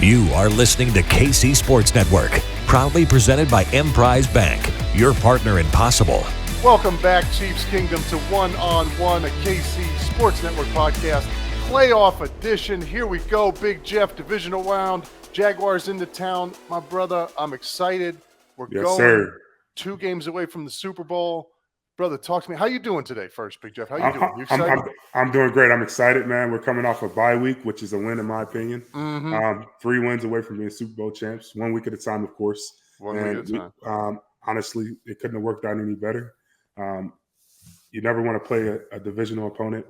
You are listening to KC Sports Network, proudly presented by Emprise Bank, your partner in possible. Welcome back, Chiefs Kingdom, to One on One, a KC Sports Network podcast, playoff edition. Here we go, Big Jeff, Divisional Round, Jaguars into town. My brother, I'm excited. We're going 2 games away from the Super Bowl. Brother, talk to me. How you doing today first, Big Jeff? How you doing? You excited? I'm doing great. I'm excited, man. We're coming off a bye week, which is a win in my opinion. 3 wins away from being Super Bowl champs, 1 week at a time, of course. One week at a time. Honestly, it couldn't have worked out any better. You never want to play a divisional opponent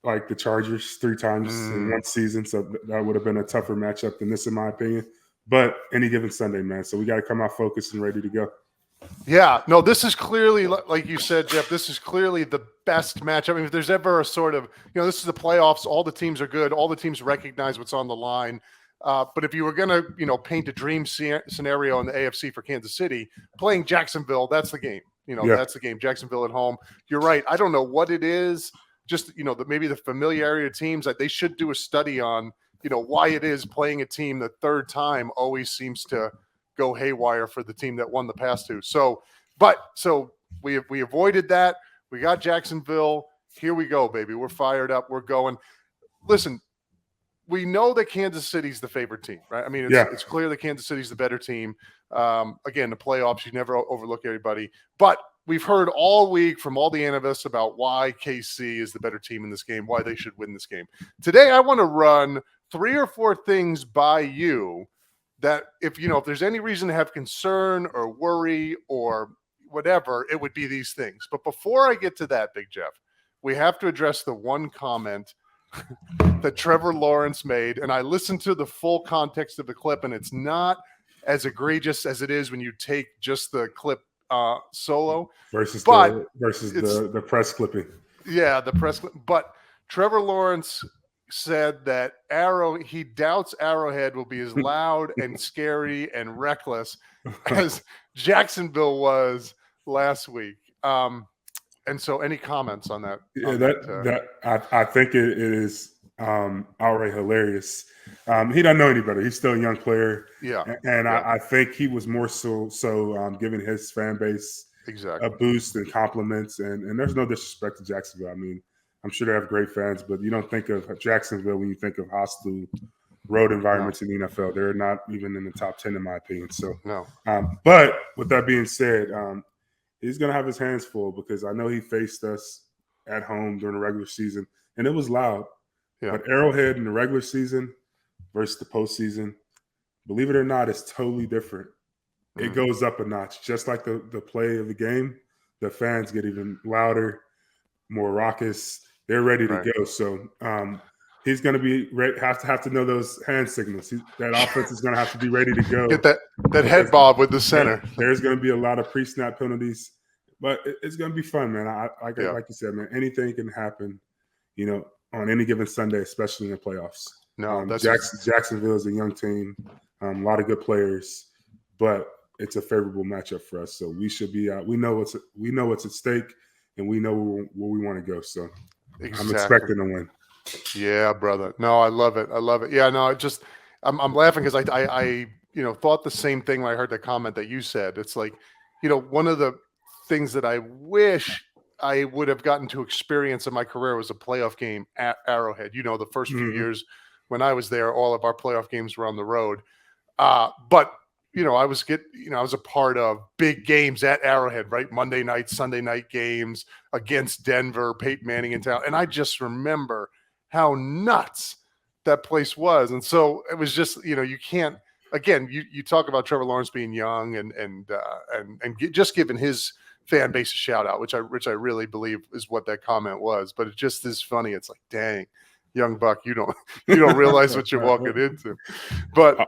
like the Chargers 3 times in one season, so that would have been a tougher matchup than this, in my opinion. But any given Sunday, man, so we got to come out focused and ready to go. Yeah, no, this is clearly, like you said, Jeff, this is clearly the best matchup. I mean, if there's ever a sort of, this is the playoffs, all the teams are good, all the teams recognize what's on the line. But if you were going to, paint a dream scenario in the AFC for Kansas City, playing Jacksonville, that's the game. That's the game. Jacksonville at home. You're right. I don't know what it is. Just, maybe the familiarity of teams. That they should do a study on, why it is playing a team the third time always seems to go haywire for the team that won the past 2. So we avoided that. We got Jacksonville. Here we go, baby. We're fired up. We're going. Listen, we know that Kansas City's the favorite team, right? I mean, it's clear that Kansas City's the better team. Again, the playoffs, you never overlook everybody. But we've heard all week from all the analysts about why KC is the better team in this game, why they should win this game. Today, I want to run 3 or 4 things by you that if there's any reason to have concern or worry or whatever, it would be these things. But before I get to that, Big Jeff, we have to address the one comment that Trevor Lawrence made. And I listened to the full context of the clip, and it's not as egregious as it is when you take just the clip solo. Versus the press clipping. Yeah, the press clip. But Trevor Lawrence said that he doubts Arrowhead will be as loud and scary and reckless as Jacksonville was last week. And so any comments on that? I think it is outright hilarious. He doesn't know any better. He's still a young player. Yeah. And I think he was more so giving his fan base a boost and compliments. And there's no disrespect to Jacksonville. I mean, I'm sure they have great fans, but you don't think of Jacksonville when you think of hostile road environments in the NFL. They're not even in the top 10, in my opinion. So, no. But with that being said, he's going to have his hands full because I know he faced us at home during the regular season, and it was loud. Yeah. But Arrowhead in the regular season versus the postseason, believe it or not, is totally different. It goes up a notch. Just like the play of the game, the fans get even louder, more raucous. They're ready to go. So he's going to be have to know those hand signals. That offense is going to have to be ready to go. Get that head bob with the center. There's going to be a lot of pre-snap penalties, but it's going to be fun, man. Like you said, man, anything can happen, on any given Sunday, especially in the playoffs. No, Jacksonville is a young team, a lot of good players, but it's a favorable matchup for us. So we should be we know what's at stake, and we know where we want to go. So I'm expecting to win. Yeah, brother. No, I love it. Yeah, no, I'm laughing because I thought the same thing when I heard the comment that you said. It's like, one of the things that I wish I would have gotten to experience in my career was a playoff game at Arrowhead. The first few years when I was there, all of our playoff games were on the road. But I was a part of big games at Arrowhead, right? Monday night, Sunday night games against Denver, Peyton Manning in town. And I just remember how nuts that place was. And so it was just, you can't, again, you talk about Trevor Lawrence being young and just giving his fan base a shout out, which I really believe is what that comment was. But it just is funny. It's like, dang, young buck, you don't realize what you're walking into. But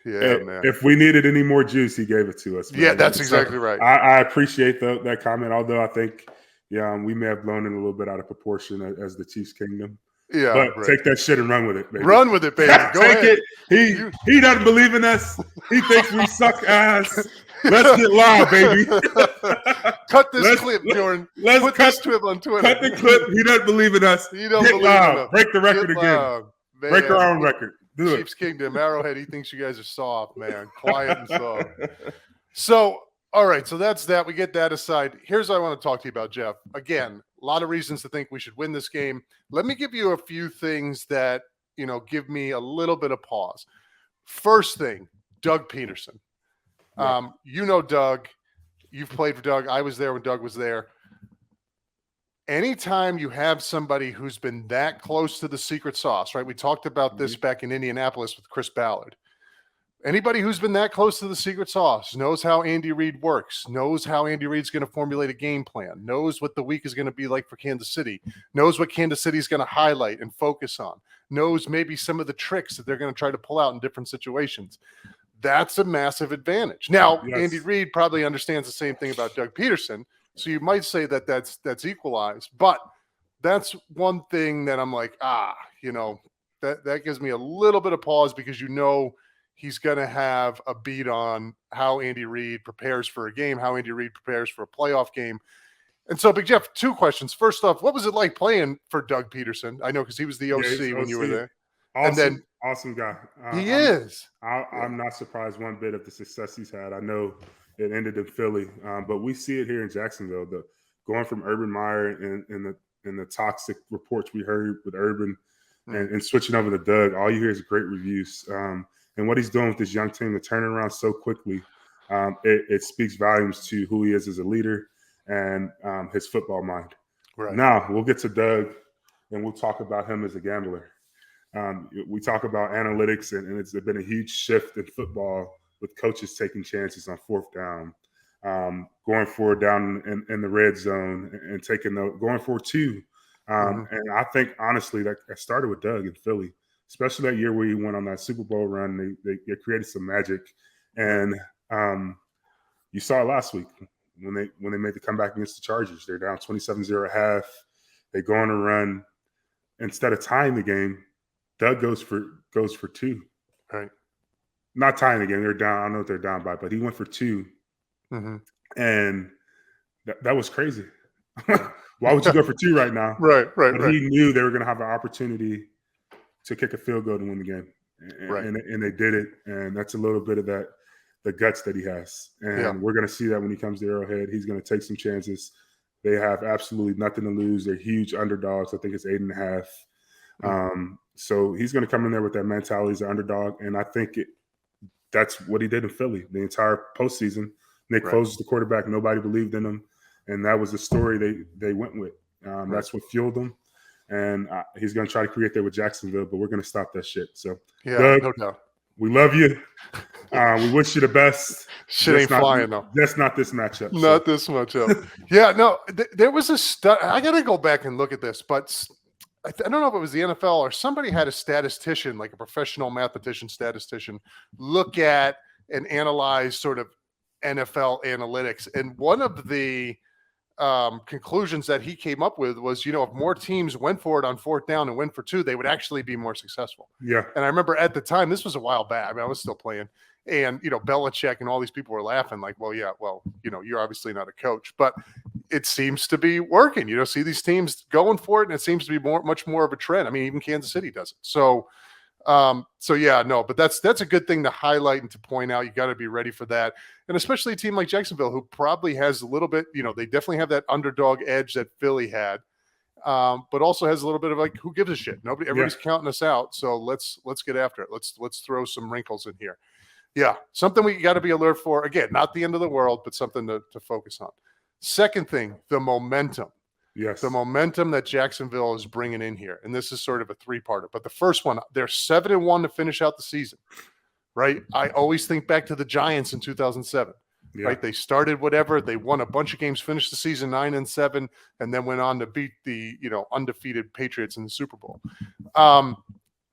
yeah, man. If we needed any more juice, he gave it to us. Man. Yeah, that's exactly right. I appreciate that comment, although I think, we may have blown it a little bit out of proportion as the Chiefs Kingdom. Yeah, but take that shit and run with it, baby. Run with it, baby. Go take ahead. it. He doesn't believe in us. He thinks we suck ass. Let's get loud, baby. Cut this clip, Jordan. Put this clip on Twitter. Cut the clip. He doesn't believe in us. He don't get believe loud. in us. Break the record again. Break our own record. Chiefs Kingdom, Arrowhead. He thinks you guys are soft, man. Quiet and soft. So, all right. So that's that. We get that aside. Here's what I want to talk to you about, Jeff. Again, a lot of reasons to think we should win this game. Let me give you a few things that, give me a little bit of pause. First thing, Doug Peterson. Yeah. Doug. You've played for Doug. I was there when Doug was there. Anytime you have somebody who's been that close to the secret sauce, right? We talked about this back in Indianapolis with Chris Ballard. Anybody who's been that close to the secret sauce knows how Andy Reid works, knows how Andy Reid's going to formulate a game plan, knows what the week is going to be like for Kansas City, knows what Kansas City's going to highlight and focus on, knows maybe some of the tricks that they're going to try to pull out in different situations. That's a massive advantage. Now, yes. Andy Reid probably understands the same thing about Doug Peterson. So you might say that that's equalized, but that's one thing that I'm like, that gives me a little bit of pause because he's going to have a beat on how Andy Reid prepares for a game, how Andy Reid prepares for a playoff game. And so, Big Jeff, two questions. First off, what was it like playing for Doug Peterson? I know because he was the OC when you were there. Awesome, and then awesome guy. I'm not surprised one bit of the success he's had. I know it ended in Philly, but we see it here in Jacksonville. Going from Urban Meyer and the toxic reports we heard with Urban and switching over to Doug, all you hear is great reviews. And what he's doing with this young team to turn it around so quickly, it speaks volumes to who he is as a leader and his football mind. Right. Now, we'll get to Doug, and we'll talk about him as a gambler. We talk about analytics, and it's been a huge shift in football with coaches taking chances on fourth down, going for it down in the red zone and going for two. And I think, honestly, that started with Doug in Philly, especially that year where he went on that Super Bowl run. They created some magic. And you saw it last week when they made the comeback against the Chargers. They're down 27-0 at half. They go on a run. Instead of tying the game, Doug goes for two. Right. Not tying the game. They're down. I don't know what they're down by, but he went for two. And that was crazy. Why would you go for two right now? Right. But he knew they were going to have an opportunity to kick a field goal to win the game. And they did it. And that's a little bit of the guts that he has. And we're going to see that when he comes to Arrowhead. He's going to take some chances. They have absolutely nothing to lose. They're huge underdogs. I think it's 8.5. So he's going to come in there with that mentality as an underdog. And I think that's what he did in Philly the entire postseason. Nick Foles was the quarterback. Nobody believed in him. And that was the story they went with. That's what fueled them. And he's going to try to create that with Jacksonville, but we're going to stop that shit. So, Doug, no doubt. We love you. We wish you the best. Shit ain't flying, though. That's not this matchup. Not this matchup. Yeah, no, there was a I got to go back and look at this, but I don't know if it was the NFL or somebody had a statistician, like a professional mathematician statistician, look at and analyze sort of NFL analytics. And one of the conclusions that he came up with was, if more teams went for it on fourth down and went for two, they would actually be more successful. Yeah. And I remember at the time, this was a while back. I mean, I was still playing. And, Belichick and all these people were laughing like, you're obviously not a coach. But it seems to be working. See these teams going for it, and it seems to be much more of a trend. I mean, even Kansas City does it. So but that's a good thing to highlight and to point out. You got to be ready for that. And especially a team like Jacksonville, who probably has a little bit, they definitely have that underdog edge that Philly had, but also has a little bit of like, who gives a shit? Everybody's counting us out. So let's get after it. Let's throw some wrinkles in here. Yeah. Something we got to be alert for. Again, not the end of the world, but something to focus on. Second thing, the momentum. Yes. The momentum that Jacksonville is bringing in here. And this is sort of a three-parter. But the first one, they're 7-1 to finish out the season, right? I always think back to the Giants in 2007, right? They started whatever. They won a bunch of games, finished the season 9-7, and then went on to beat the, undefeated Patriots in the Super Bowl.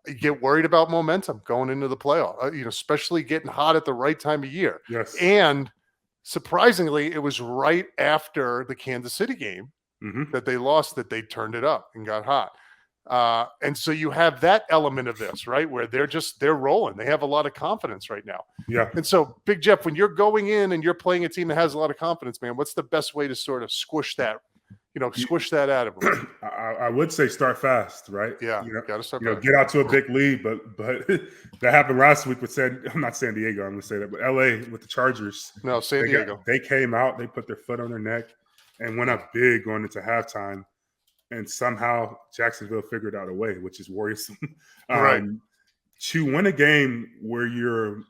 You get worried about momentum going into the playoff, especially getting hot at the right time of year. Yes. And surprisingly, it was right after the Kansas City game that they lost, that they turned it up and got hot. And so you have that element of this, right? Where they're rolling. They have a lot of confidence right now. Yeah. And so, Big Jeff, when you're going in and you're playing a team that has a lot of confidence, man, what's the best way to sort of squish that, squish that out of them. I would say start fast, right? Yeah, got to start fast. Get out to a big lead, but that happened last week with I'm not San Diego, I'm going to say that, but LA with the Chargers. No, San Diego. They came out, they put their foot on their neck and went up big going into halftime, and somehow Jacksonville figured out a way, which is worrisome. Right. To win a game where you're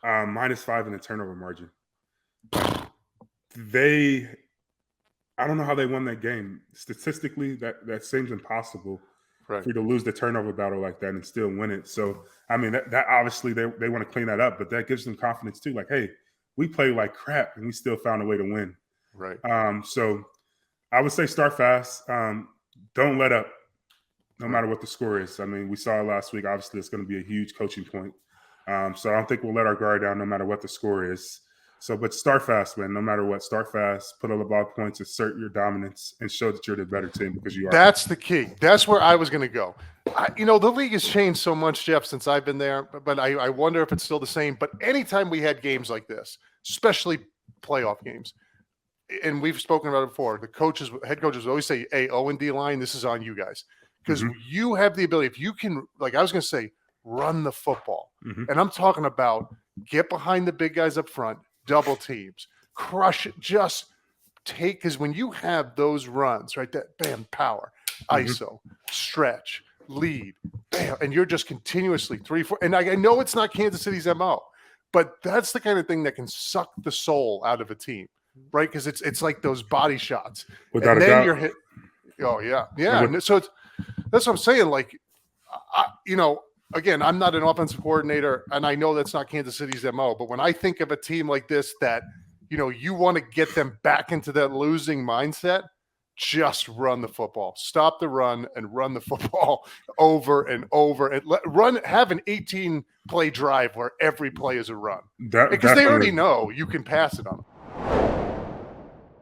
-5 in the turnover margin, I don't know how they won that game. Statistically, that seems impossible for you to lose the turnover battle like that and still win it. So, I mean, that obviously they want to clean that up, but that gives them confidence too. Like, hey, we played like crap and we still found a way to win. Right. So I would say start fast. Don't let up no matter what the score is. I mean, we saw it last week. Obviously, it's going to be a huge coaching point. So I don't think we'll let our guard down no matter what the score is. So, but start fast, man. No matter what, start fast, put all the ball points, assert your dominance, and show that you're the better team because you are. That's the key. That's where I was going to go. The league has changed so much, Jeff, since I've been there, but I wonder if it's still the same. But anytime we had games like this, especially playoff games, and we've spoken about it before, head coaches always say, hey, O and D line, this is on you guys. Because you have the ability, if you can, like I was going to say, run the football. And I'm talking about get behind the big guys up front, double teams, crush it, just take, because when you have those runs, right, that bam, power, ISO, stretch, lead, bam, and you're just continuously 3-4. And I know it's not Kansas City's MO, but that's the kind of thing that can suck the soul out of a team, right? Because it's like those body shots. Without and a then doubt. you're hit. Oh, yeah. Yeah. So that's what I'm saying. Like, again, I'm not an offensive coordinator, and I know that's not Kansas City's MO, but when I think of a team like this that, you want to get them back into that losing mindset, just run the football. Stop the run and run the football over and over. And have an 18-play drive where every play is a run. Because they already know you can pass it on them.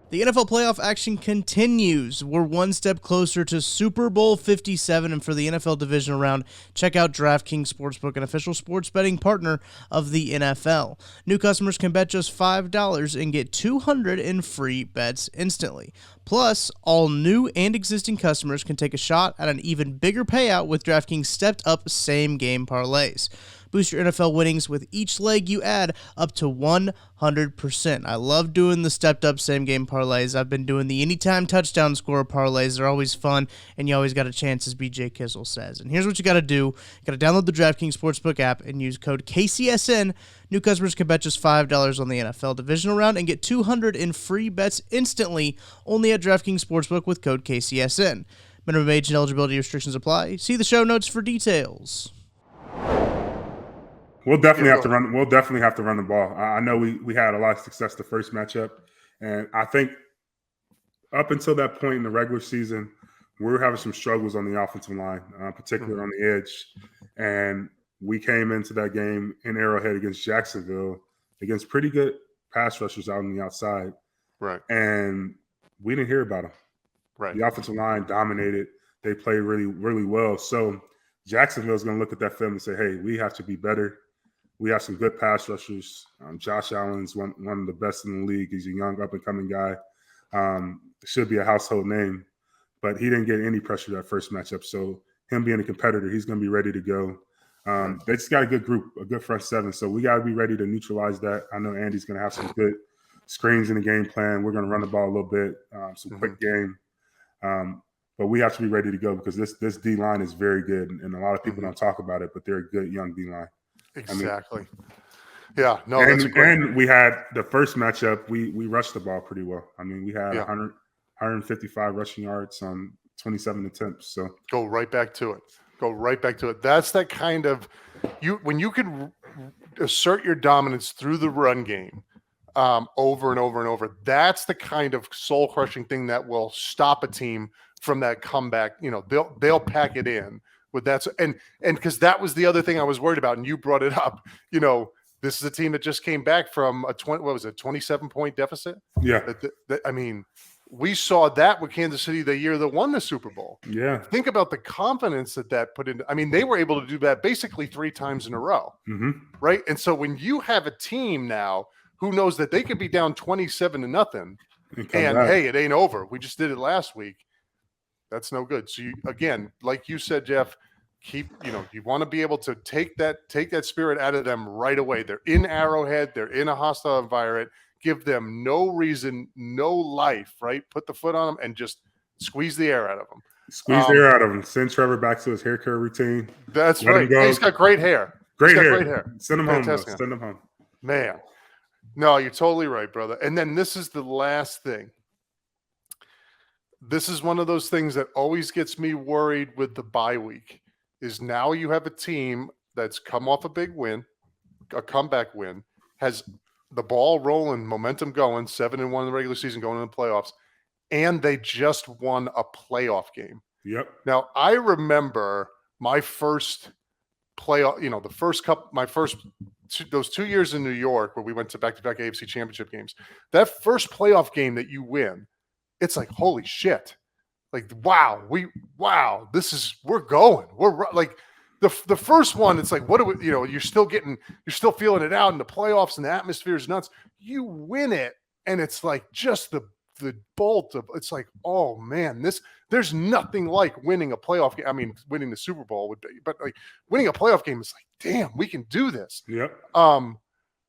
The NFL playoff action continues. We're one step closer to Super Bowl 57, and for the NFL Divisional Round, check out DraftKings Sportsbook, an official sports betting partner of the NFL. New customers can bet just $5 and get $200 in free bets instantly. Plus, all new and existing customers can take a shot at an even bigger payout with DraftKings stepped-up same-game parlays. Boost your NFL winnings with each leg you add up to 100%. I love doing the stepped-up same-game parlays. I've been doing the anytime touchdown score parlays. They're always fun, and you always got a chance, as BJ Kissel says. And here's what you got to do. You got to download the DraftKings Sportsbook app and use code KCSN. New customers can bet just $5 on the NFL Divisional Round and get $200 in free bets instantly only at DraftKings Sportsbook with code KCSN. Minimum age and eligibility restrictions apply. See the show notes for details. We'll definitely have to run. We'll definitely have to run the ball. I know we had a lot of success the first matchup, and I think up until that point in the regular season, we were having some struggles on the offensive line, particularly on the edge. And we came into that game in Arrowhead against Jacksonville against pretty good pass rushers out on the outside, right? And we didn't hear about them. Right. The offensive line dominated. They played really, really well. So Jacksonville is going to look at that film and say, "Hey, we have to be better." We have some good pass rushers. Josh Allen's one of the best in the league. He's a young, up-and-coming guy. Should be a household name, but he didn't get any pressure that first matchup. So him being a competitor, he's going to be ready to go. They just got a good group, a good front seven. So we got to be ready to neutralize that. I know Andy's going to have some good screens in the game plan. We're going to run the ball a little bit, some quick game. But we have to be ready to go because this D-line is very good, and a lot of people don't talk about it, but they're a good young D-line. Exactly. And we had the first matchup. We rushed the ball pretty well. I mean, we had 155 rushing yards on 27 attempts. So go right back to it. That's that kind of when you can assert your dominance through the run game over and over and over. That's the kind of soul crushing thing that will stop a team from that comeback. They'll pack it in. With that, and because that was the other thing I was worried about, and you brought it up. This is a team that just came back from a 27-point deficit. Yeah, I mean, we saw that with Kansas City the year that won the Super Bowl. Yeah, think about the confidence that put in. I mean, they were able to do that basically 3 times in a row, right? And so when you have a team now who knows that they could be down 27-0, And hey, it ain't over. We just did it last week. That's no good. So again, like you said, Jeff, you want to be able to take that spirit out of them right away. They're in Arrowhead. They're in a hostile environment. Give them no reason, no life, right? Put the foot on them and just squeeze the air out of them. Squeeze the air out of him. Send Trevor back to his hair care routine. That's right. Hey, he's got great hair. Great hair. Send him home. Send him home. Man. No, you're totally right, brother. And then this is the last thing. This is one of those things that always gets me worried with the bye week is now you have a team that's come off a big win, a comeback win, has the ball rolling, momentum going, 7-1 in the regular season, going into the playoffs, and they just won a playoff game. Yep. Now, I remember my first playoff, those 2 years in New York where we went to back-to-back AFC championship games. That first playoff game that you win, it's like, holy shit. Like, wow, we're going. We're like the first one, it's like, what do we, you're still feeling it out in the playoffs and the atmosphere is nuts. You win it. And it's like just the bolt of, it's like, oh man, there's nothing like winning a playoff game. I mean, winning the Super Bowl would be, but like winning a playoff game is like, damn, we can do this. Yep.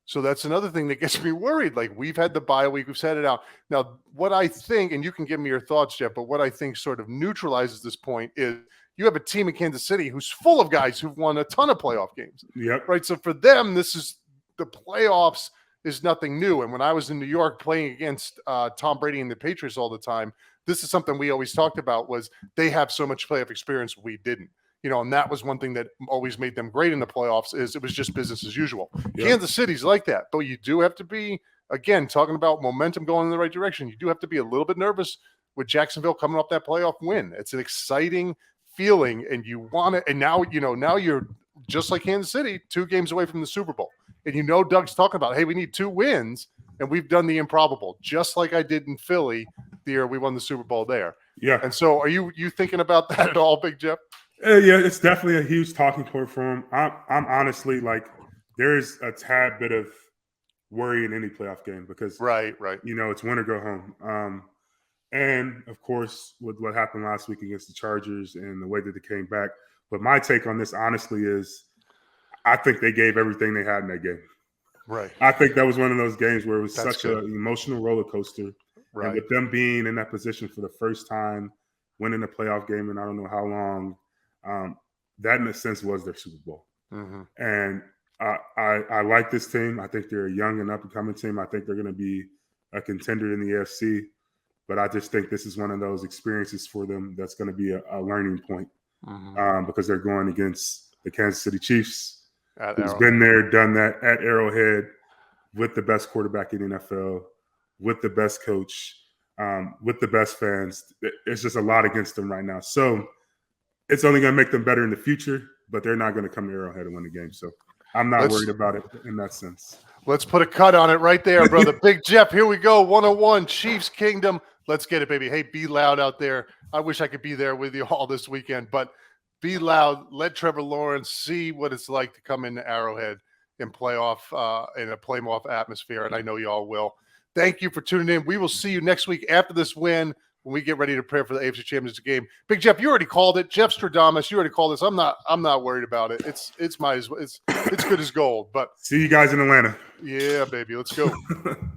So that's another thing that gets me worried. Like we've had the bye week, we've set it out. Now, what I think, and you can give me your thoughts, Jeff, but what I think sort of neutralizes this point is you have a team in Kansas City who's full of guys who've won a ton of playoff games. Yep. Right. So for them, this is the playoffs is nothing new. And when I was in New York playing against Tom Brady and the Patriots all the time, this is something we always talked about was they have so much playoff experience we didn't. And that was one thing that always made them great in the playoffs is it was just business as usual. Yep. Kansas City's like that, but you do have to be, again, talking about momentum going in the right direction. You do have to be a little bit nervous with Jacksonville coming off that playoff win. It's an exciting feeling, and you want it. And now, now you're just like Kansas City, 2 games away from the Super Bowl. And Doug's talking about, hey, we need 2 wins, and we've done the improbable, just like I did in Philly the year we won the Super Bowl there. Yeah. And so are you thinking about that at all, Big Jeff? Yeah, it's definitely a huge talking point for him. I'm honestly like, there's a tad bit of worry in any playoff game because, right, it's win or go home. And of course, with what happened last week against the Chargers and the way that they came back. But my take on this, honestly, is I think they gave everything they had in that game. Right. I think that was one of those games where it was That's such good. an emotional roller coaster. Right. And with them being in that position for the first time, winning a playoff game in I don't know how long, that in a sense was their Super Bowl. Mm-hmm. And I like this team. I think they're a young and up-and-coming team. I think they're going to be a contender in the AFC. But I just think this is one of those experiences for them that's going to be a learning point because they're going against the Kansas City Chiefs, who's been there, done that at Arrowhead with the best quarterback in the NFL, with the best coach, with the best fans. It's just a lot against them right now. So it's only going to make them better in the future, but they're not going to come to Arrowhead and win the game. So I'm not worried about it in that sense. Let's put a cut on it right there, brother. Big Jeff, here we go. 101, Chiefs Kingdom. Let's get it, baby. Hey, be loud out there. I wish I could be there with you all this weekend, but be loud. Let Trevor Lawrence see what it's like to come into Arrowhead and play off in a playoff atmosphere, and I know you all will. Thank you for tuning in. We will see you next week after this win when we get ready to prepare for the AFC Championship game. Big Jeff, you already called it. Jeff Stradamus, you already called this. I'm not worried about it. It's good as gold. But see you guys in Atlanta. Yeah, baby. Let's go.